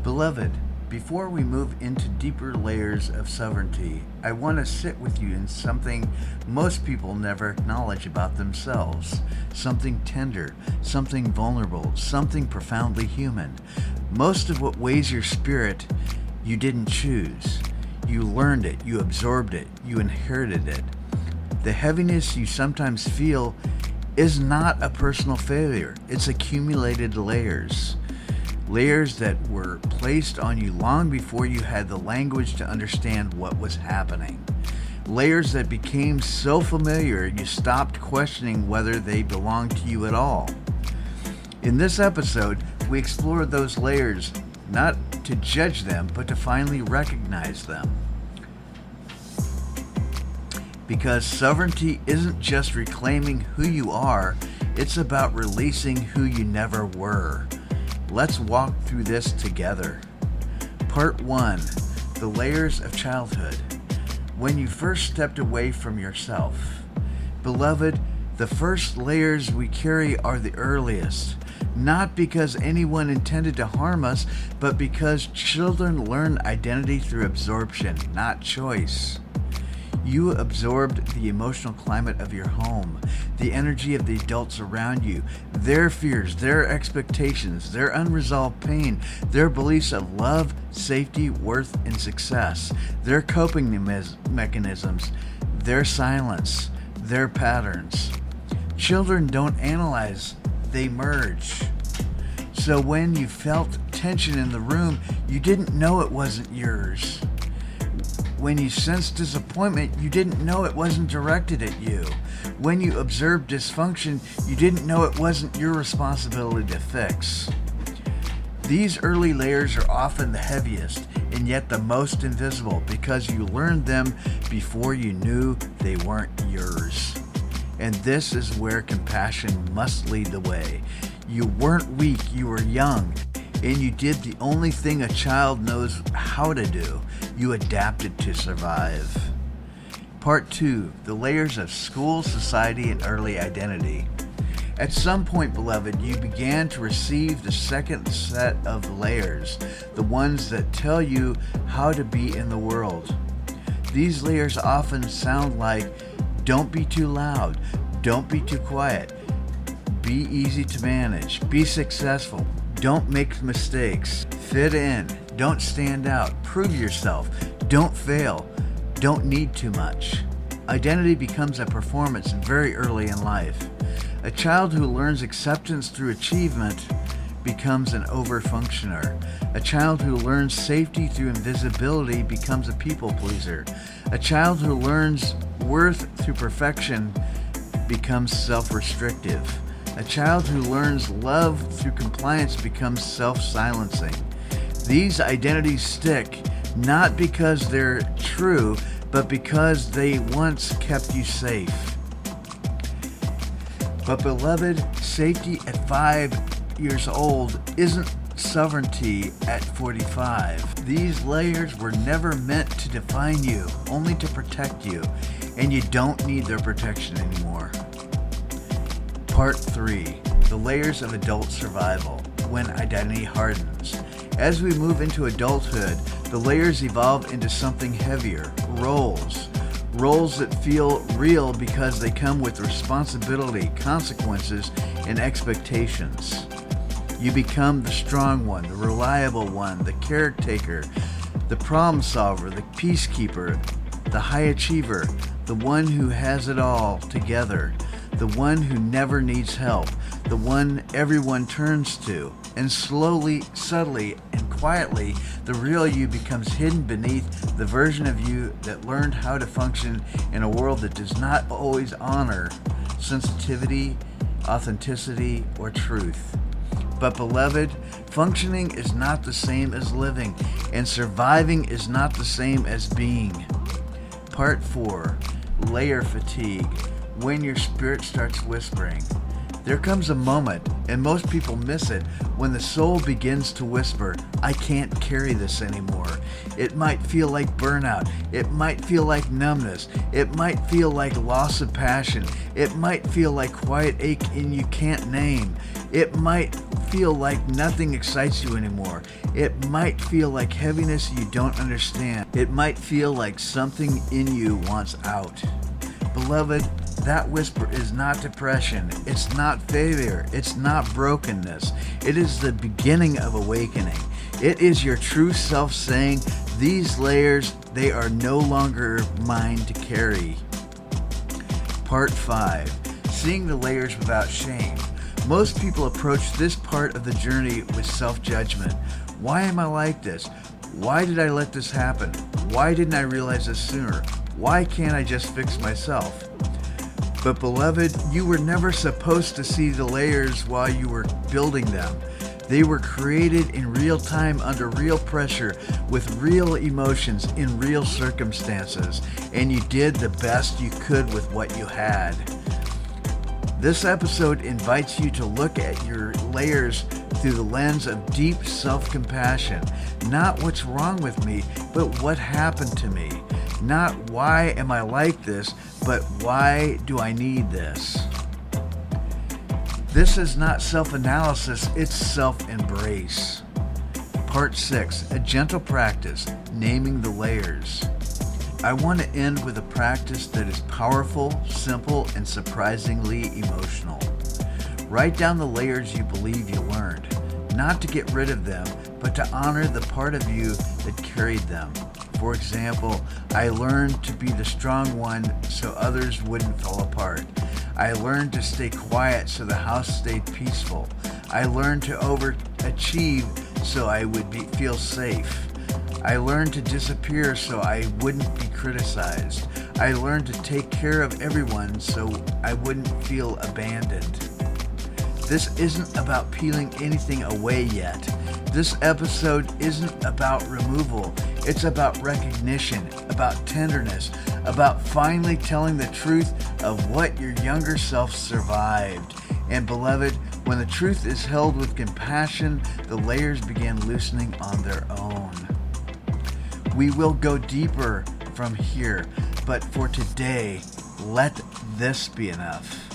Beloved, before we move into deeper layers of sovereignty, I want to sit with you in something most people never acknowledge about themselves. Something tender, something vulnerable, something profoundly human. Most of what weighs your spirit, you didn't choose. You learned it, you absorbed it, you inherited it. The heaviness you sometimes feel is not a personal failure. It's accumulated layers. Layers that were placed on you long before you had the language to understand what was happening. Layers that became so familiar you stopped questioning whether they belonged to you at all. In this episode, we explore those layers, not to judge them, but to finally recognize them. Because sovereignty isn't just reclaiming who you are, it's about releasing who you never were. Let's walk through this together. Part 1. The layers of childhood. When you first stepped away from yourself. Beloved, the first layers we carry are the earliest. Not because anyone intended to harm us, but because children learn identity through absorption, not choice. You absorbed the emotional climate of your home, the energy of the adults around you, their fears, their expectations, their unresolved pain, their beliefs of love, safety, worth, and success, their coping mechanisms, their silence, their patterns. Children don't analyze, they merge. So when you felt tension in the room, you didn't know it wasn't yours. When you sensed disappointment, you didn't know it wasn't directed at you. When you observed dysfunction, you didn't know it wasn't your responsibility to fix. These early layers are often the heaviest and yet the most invisible because you learned them before you knew they weren't yours. And this is where compassion must lead the way. You weren't weak, you were young. And you did the only thing a child knows how to do. You adapted to survive. Part 2. The layers of school, society, and early identity. At some point, beloved, you began to receive the second set of layers, the ones that tell you how to be in the world. These layers often sound like, don't be too loud, don't be too quiet, be easy to manage, be successful, don't make mistakes, fit in, don't stand out, prove yourself, don't fail, don't need too much. Identity becomes a performance very early in life. A child who learns acceptance through achievement becomes an overfunctioner. A child who learns safety through invisibility becomes a people pleaser. A child who learns worth through perfection becomes self-restrictive. A child who learns love through compliance becomes self-silencing. These identities stick, not because they're true, but because they once kept you safe. But beloved, safety at 5 years old isn't sovereignty at 45. These layers were never meant to define you, only to protect you, and you don't need their protection anymore. Part 3. The layers of adult survival, when identity hardens. As we move into adulthood, the layers evolve into something heavier, roles. Roles that feel real because they come with responsibility, consequences, and expectations. You become the strong one, the reliable one, the caretaker, the problem solver, the peacekeeper, the high achiever, the one who has it all together, the one who never needs help, the one everyone turns to. And slowly, subtly, and quietly, the real you becomes hidden beneath the version of you that learned how to function in a world that does not always honor sensitivity, authenticity, or truth. But beloved, functioning is not the same as living, and surviving is not the same as being. Part 4. Layer fatigue, when your spirit starts whispering. There comes a moment, and most people miss it, when the soul begins to whisper, I can't carry this anymore. It might feel like burnout. It might feel like numbness. It might feel like loss of passion. It might feel like quiet ache and you can't name. It might feel like nothing excites you anymore. It might feel like heaviness you don't understand. It might feel like something in you wants out. Beloved, that whisper is not depression. It's not failure. It's not brokenness. It is the beginning of awakening. It is your true self saying, these layers, they are no longer mine to carry. Part 5. Seeing the layers without shame. Most people approach this part of the journey with self-judgment. Why am I like this? Why did I let this happen? Why didn't I realize this sooner? Why can't I just fix myself? But beloved, you were never supposed to see the layers while you were building them. They were created in real time under real pressure with real emotions in real circumstances, and you did the best you could with what you had. This episode invites you to look at your layers through the lens of deep self-compassion. Not what's wrong with me, but what happened to me. Not why am I like this, but why do I need this? This is not self-analysis, it's self-embrace. Part 6, a gentle practice, naming the layers. I want to end with a practice that is powerful, simple, and surprisingly emotional. Write down the layers you believe you learned, not to get rid of them, but to honor the part of you that carried them. For example, I learned to be the strong one so others wouldn't fall apart. I learned to stay quiet so the house stayed peaceful. I learned to overachieve so I would feel safe. I learned to disappear so I wouldn't be criticized. I learned to take care of everyone so I wouldn't feel abandoned. This isn't about peeling anything away yet. This episode isn't about removal. It's about recognition, about tenderness, about finally telling the truth of what your younger self survived. And beloved, when the truth is held with compassion, the layers begin loosening on their own. We will go deeper from here, but for today, let this be enough.